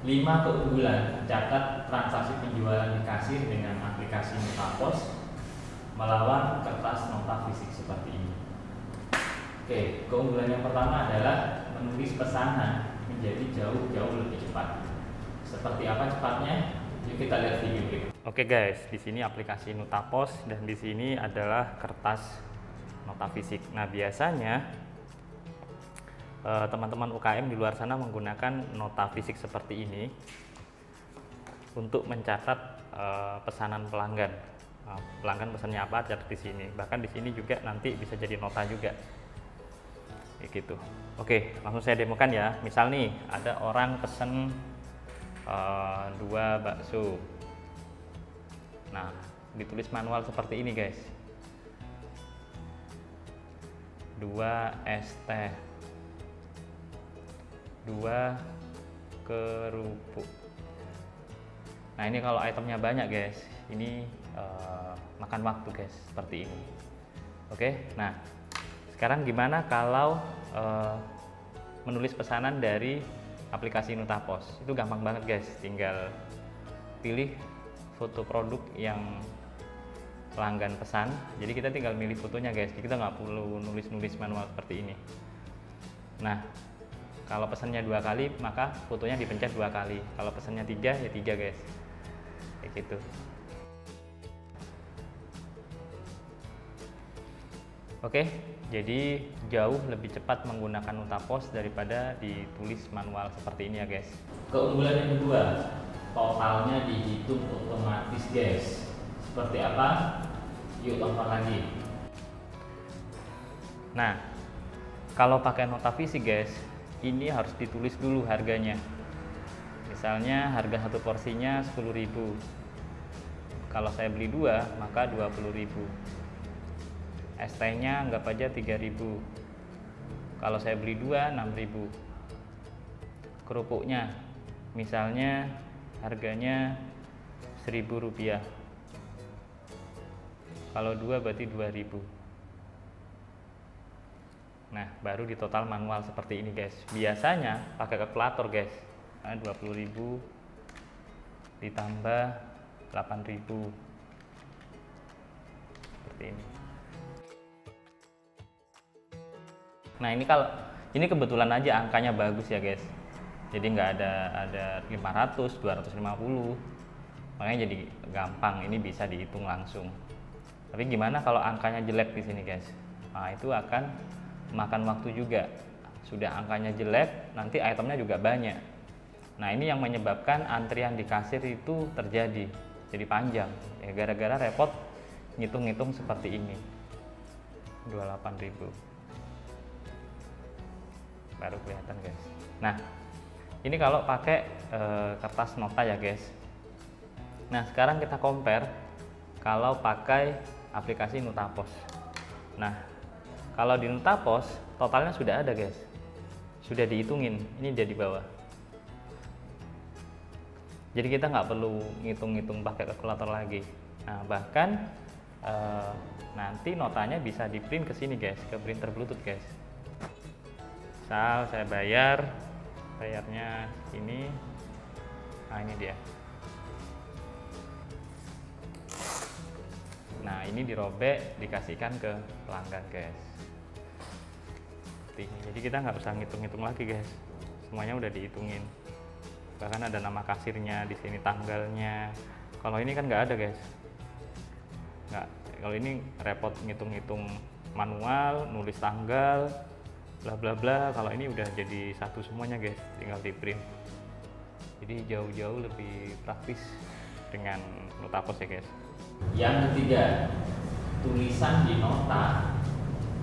5 keunggulan mencatat transaksi penjualan di kasir dengan aplikasi Notapos melawan kertas nota fisik seperti ini. Oke, keunggulan yang pertama adalah menulis pesanan menjadi jauh lebih cepat. Seperti apa cepatnya? Yuk kita lihat video berikut. Oke guys, di sini aplikasi Notapos dan di sini adalah kertas nota fisik. Nah, biasanya teman-teman UKM di luar sana menggunakan nota fisik seperti ini untuk mencatat pesanan pelanggan. Pelanggan pesannya apa, catat di sini. Bahkan di sini juga nanti bisa jadi nota juga. Kayak gitu. Oke, langsung saya demokan ya. Misal nih, ada orang pesen 2 bakso. Nah, ditulis manual seperti ini guys. 2 es teh, 2 kerupuk. Nah, ini kalau itemnya banyak guys, ini makan waktu guys, seperti ini. Oke, nah sekarang gimana kalau menulis pesanan dari aplikasi Notapos? Itu gampang banget guys, tinggal pilih foto produk yang pelanggan pesan. Jadi kita tinggal milih fotonya guys, kita nggak perlu nulis-nulis manual seperti ini. Nah, kalau pesannya 2 kali, maka fotonya dipencet 2 kali. Kalau pesannya 3, ya 3 guys. Kayak gitu. Oke, jadi jauh lebih cepat menggunakan Notapos daripada ditulis manual seperti ini ya guys. Keunggulan yang kedua, totalnya dihitung otomatis guys. Seperti apa? Yuk tonton lagi. Nah, kalau pakai nota fisik guys, ini harus ditulis dulu harganya. Misalnya harga satu porsinya 10.000. Kalau saya beli 2, maka 20.000. Es tehnya anggap aja 3.000. Kalau saya beli 2, 6.000. Kerupuknya misalnya harganya Rp1.000. Kalau 2 berarti 2.000. Nah, baru di total manual seperti ini guys. Biasanya pakai kalkulator guys. 20.000 ditambah 8.000. Seperti ini. Nah, ini kebetulan aja angkanya bagus ya guys. Jadi nggak ada 500, 250. Makanya jadi gampang, ini bisa dihitung langsung. Tapi gimana kalau angkanya jelek di sini guys? Nah, itu akan makan waktu juga. Sudah angkanya jelek, nanti itemnya juga banyak. Nah, ini yang menyebabkan antrian di kasir itu terjadi, jadi panjang. Ya gara-gara repot ngitung-ngitung seperti ini. 28.000. Baru kelihatan guys. Nah, ini kalau pakai kertas nota ya guys. Nah, sekarang kita compare kalau pakai aplikasi Notapos. Nah, kalau di Notapos totalnya sudah ada guys, sudah dihitungin. Ini dia di bawah. Jadi kita nggak perlu ngitung-ngitung pakai kalkulator lagi. Nah, bahkan nanti notanya bisa di print ke sini guys, ke printer Bluetooth guys. Misal saya bayarnya ini. Nah, ini dia. Nah, ini dirobek, dikasihkan ke pelanggan guys. Seperti ini. Jadi kita nggak usah ngitung-ngitung lagi guys, semuanya udah dihitungin. Bahkan ada nama kasirnya di sini, tanggalnya. Kalau ini kan nggak ada guys. Nggak. Kalau ini repot ngitung-ngitung manual, nulis tanggal, bla bla bla. Kalau ini udah jadi satu semuanya guys, tinggal di print. Jadi jauh-jauh lebih praktis dengan Notapos ya guys. Yang ketiga, tulisan di nota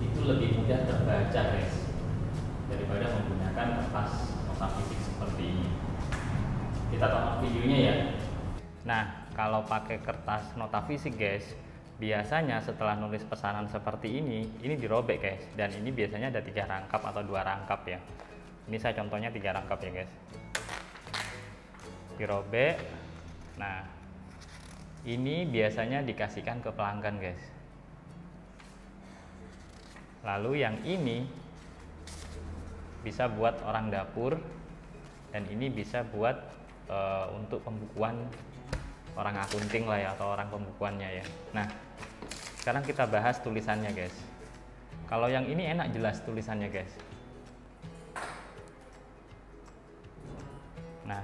itu lebih mudah terbaca guys daripada menggunakan kertas nota fisik seperti ini. Kita tonton videonya ya. Nah, kalau pakai kertas nota fisik guys, biasanya setelah nulis pesanan seperti ini dirobek guys. Dan ini biasanya ada 3 rangkap atau 2 rangkap ya. Ini saya contohnya 3 rangkap ya guys. Dirobek. Nah, ini biasanya dikasihkan ke pelanggan guys. Lalu yang ini bisa buat orang dapur, dan ini bisa buat untuk pembukuan orang akunting lah ya, atau orang pembukuannya ya. Nah, sekarang kita bahas tulisannya guys. Kalau yang ini enak jelas tulisannya guys. Nah,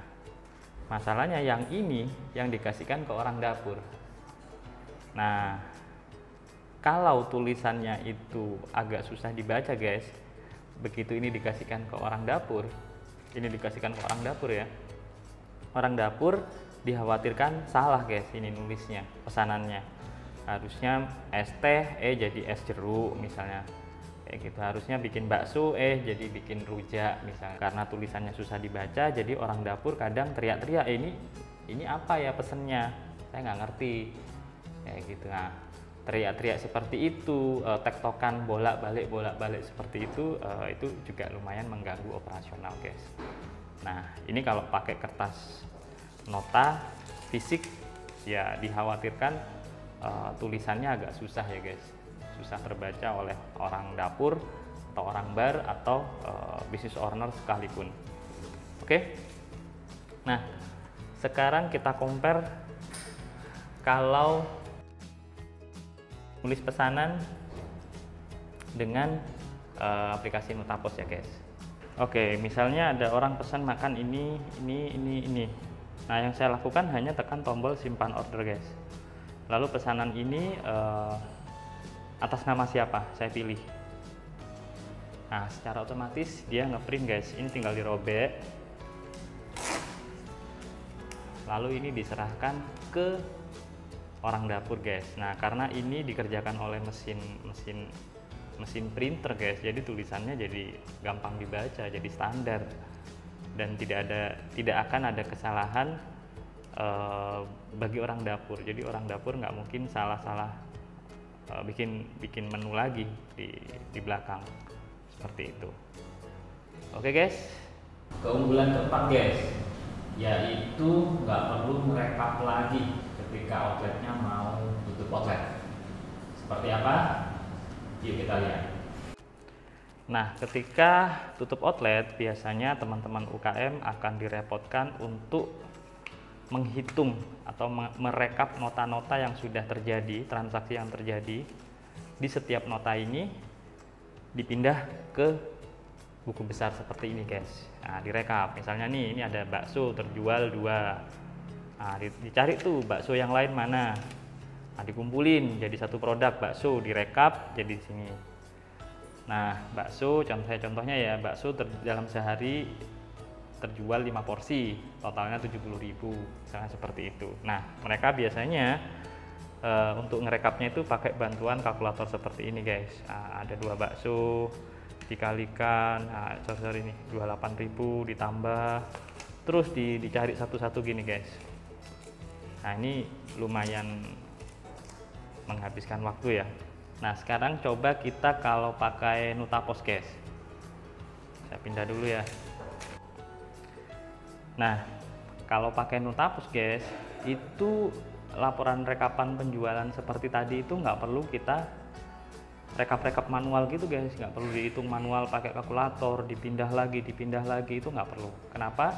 masalahnya yang ini yang dikasihkan ke orang dapur. Nah, kalau tulisannya itu agak susah dibaca guys, begitu ini dikasihkan ke orang dapur, ya, orang dapur dikhawatirkan salah guys ini nulisnya, pesanannya. Harusnya es teh jadi es jeruk misalnya, kayak gitu. Harusnya bikin bakso jadi bikin rujak misalnya. Karena tulisannya susah dibaca, jadi orang dapur kadang teriak-teriak, ini apa ya pesennya, saya nggak ngerti, kayak gitu. Nah, teriak-teriak seperti itu, tektokan bolak-balik seperti itu juga lumayan mengganggu operasional guys. Nah, ini kalau pakai kertas nota fisik ya dikhawatirkan tulisannya agak susah ya guys, susah terbaca oleh orang dapur atau orang bar atau business owner sekalipun. Oke. Nah, sekarang kita compare kalau tulis pesanan dengan aplikasi Notapos ya guys. Oke, misalnya ada orang pesan makan ini. Nah, yang saya lakukan hanya tekan tombol simpan order guys. Lalu pesanan ini atas nama siapa? Saya pilih. Nah, secara otomatis dia ngeprint guys. Ini tinggal dirobek. Lalu ini diserahkan ke orang dapur guys. Nah, karena ini dikerjakan oleh mesin printer guys, jadi tulisannya jadi gampang dibaca, jadi standar, dan tidak akan ada kesalahan bagi orang dapur. Jadi orang dapur nggak mungkin salah bikin menu lagi di belakang seperti itu. Oke guys, keunggulan keempat guys, yaitu nggak perlu merekap lagi ketika outletnya mau tutup outlet. Seperti apa? Yuk kita lihat. Nah, ketika tutup outlet biasanya teman-teman UKM akan direpotkan untuk menghitung atau merekap nota-nota yang sudah terjadi, transaksi yang terjadi di setiap nota ini dipindah ke buku besar seperti ini guys. Nah, direkap. Misalnya nih, ini ada bakso terjual 2. Nah, dicari tuh bakso yang lain mana. Nah, dikumpulin jadi satu produk bakso, direkap jadi di sini. Nah, bakso contohnya ya, bakso dalam sehari terjual 5 porsi, totalnya 70.000, misalnya seperti itu. Nah, mereka biasanya untuk ngerekapnya itu pakai bantuan kalkulator seperti ini guys. Nah, ada 2 bakso dikalikan, nah sorry ini 28.000 ditambah, terus dicari satu-satu gini guys. Nah, ini lumayan menghabiskan waktu ya. Nah, sekarang coba kita kalau pakai Notapos guys. Saya pindah dulu ya. Nah, kalau pakai Notapos guys, itu laporan rekapan penjualan seperti tadi itu nggak perlu kita rekap manual gitu guys, nggak perlu dihitung manual pakai kalkulator, dipindah lagi itu nggak perlu. Kenapa?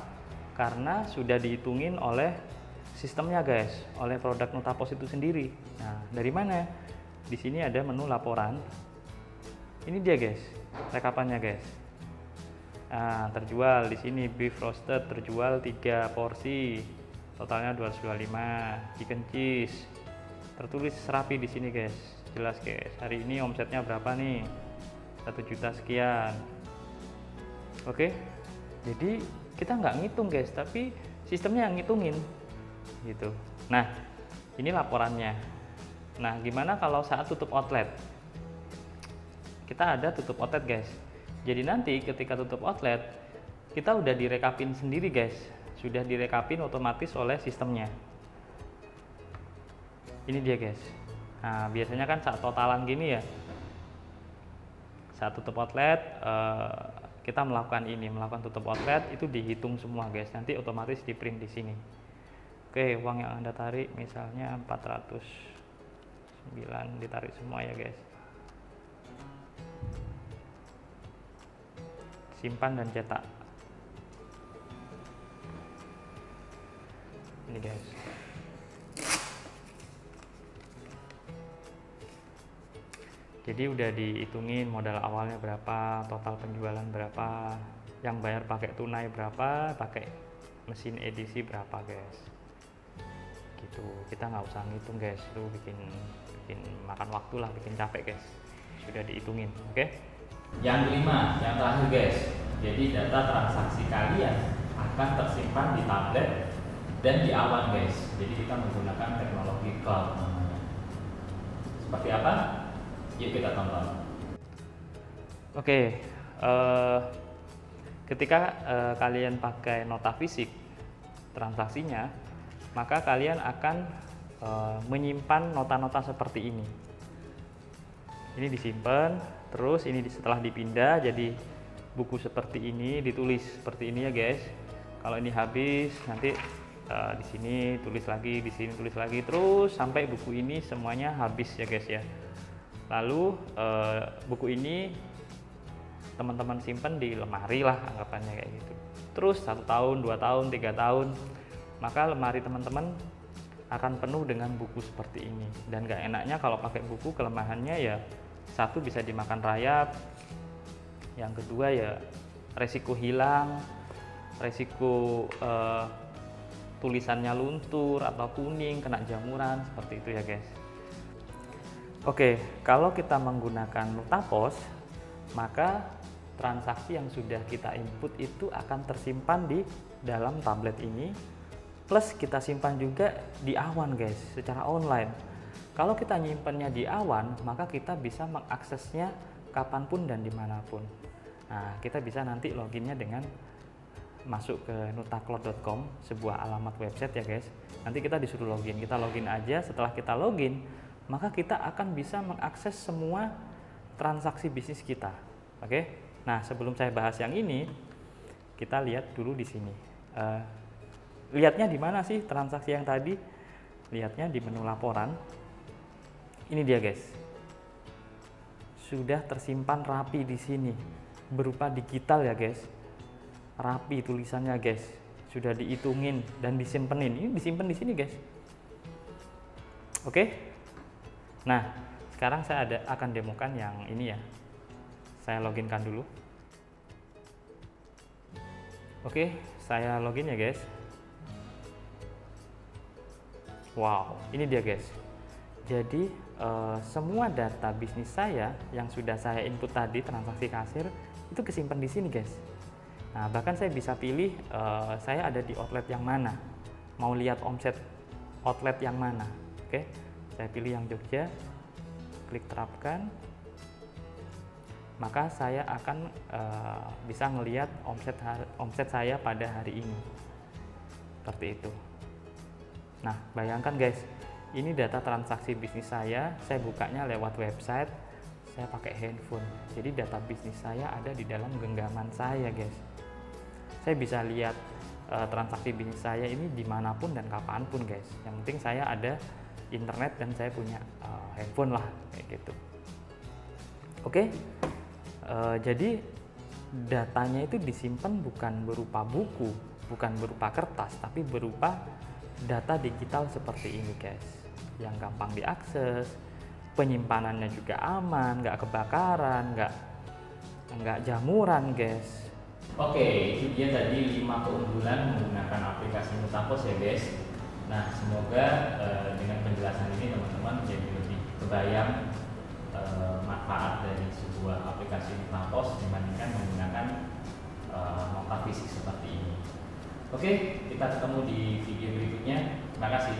Karena sudah dihitungin oleh sistemnya guys, oleh produk Notapos itu sendiri. Nah, dari mana? Di sini ada menu laporan. Ini dia guys, rekapannya guys. Nah, terjual di sini beef roasted terjual 3 porsi, totalnya 225. Chicken cheese tertulis rapi di sini guys, jelas guys. Hari ini omsetnya berapa nih? 1 juta sekian. Oke, jadi kita nggak ngitung guys, tapi sistemnya yang ngitungin gitu. Nah, ini laporannya. Nah, gimana kalau saat tutup outlet? Kita ada tutup outlet guys. Jadi nanti ketika tutup outlet, kita udah direkapin sendiri guys, sudah direkapin otomatis oleh sistemnya. Ini dia guys. Nah, biasanya kan saat totalan gini ya, saat tutup outlet kita melakukan tutup outlet itu dihitung semua guys, nanti otomatis di print di sini. Oke, uang yang Anda tarik misalnya 409 ditarik semua ya guys. Simpan dan cetak. Ini guys. Jadi udah dihitungin modal awalnya berapa, total penjualan berapa, yang bayar pakai tunai berapa, pakai mesin edisi berapa guys. Gitu, kita nggak usah ngitung guys, itu bikin makan waktu lah, bikin capek guys. Sudah dihitungin, oke? Yang kelima, yang terakhir guys. Jadi data transaksi kalian akan tersimpan di tablet dan di awan guys. Jadi kita menggunakan teknologi cloud namanya. Seperti apa? Yuk kita tonton. Oke, ketika kalian pakai nota fisik transaksinya, maka kalian akan menyimpan nota-nota seperti ini. Ini disimpan, terus ini setelah dipindah jadi buku seperti ini, ditulis seperti ini ya guys. Kalau ini habis, nanti di sini tulis lagi, di sini tulis lagi, terus sampai buku ini semuanya habis ya guys ya. Lalu buku ini teman-teman simpan di lemari lah, anggapannya kayak gitu. Terus 1 tahun, 2 tahun, 3 tahun, maka lemari teman-teman akan penuh dengan buku seperti ini. Dan gak enaknya kalau pakai buku, kelemahannya ya satu, bisa dimakan rayap, yang kedua ya resiko hilang, resiko tulisannya luntur atau kuning, kena jamuran, seperti itu ya guys. Oke, kalau kita menggunakan nota pos, maka transaksi yang sudah kita input itu akan tersimpan di dalam tablet ini, plus kita simpan juga di awan guys, secara online. Kalau kita nyimpannya di awan, maka kita bisa mengaksesnya kapanpun dan dimanapun. Nah, kita bisa nanti loginnya dengan masuk ke nutacloud.com, sebuah alamat website ya guys. Nanti kita disuruh login, kita login aja. Setelah kita login, maka kita akan bisa mengakses semua transaksi bisnis kita. Oke. Nah, sebelum saya bahas yang ini, kita lihat dulu di sini. Lihatnya di mana sih transaksi yang tadi? Lihatnya di menu laporan. Ini dia guys. Sudah tersimpan rapi di sini, berupa digital ya guys. Rapi tulisannya guys. Sudah dihitungin dan disimpenin. Ini disimpan di sini guys. Oke. Nah, sekarang saya akan demokan yang ini ya. Saya loginkan dulu. Oke, saya login ya guys. Wow, ini dia guys. Jadi semua data bisnis saya yang sudah saya input tadi, transaksi kasir, itu kesimpan di sini guys. Nah, bahkan saya bisa pilih saya ada di outlet yang mana, mau lihat omset outlet yang mana. Oke, saya pilih yang Jogja, klik terapkan, maka saya akan bisa ngelihat omset saya pada hari ini, seperti itu. Nah, bayangkan guys, ini data transaksi bisnis saya bukanya lewat website, saya pakai handphone. Jadi data bisnis saya ada di dalam genggaman saya guys. Saya bisa lihat transaksi bisnis saya ini dimanapun dan kapanpun guys. Yang penting saya ada internet dan saya punya handphone lah, kayak gitu. Oke, jadi datanya itu disimpan bukan berupa buku, bukan berupa kertas, tapi berupa data digital seperti ini guys, yang gampang diakses, penyimpanannya juga aman, nggak kebakaran, nggak jamuran guys. Oke, itu dia tadi 5 keunggulan menggunakan aplikasi Nutapos ya guys. Nah, semoga dengan penjelasan ini teman-teman jadi lebih kebayang manfaat dari sebuah aplikasi Nutapos dibandingkan menggunakan nota fisik seperti ini. Oke, kita ketemu di video berikutnya. Terima kasih.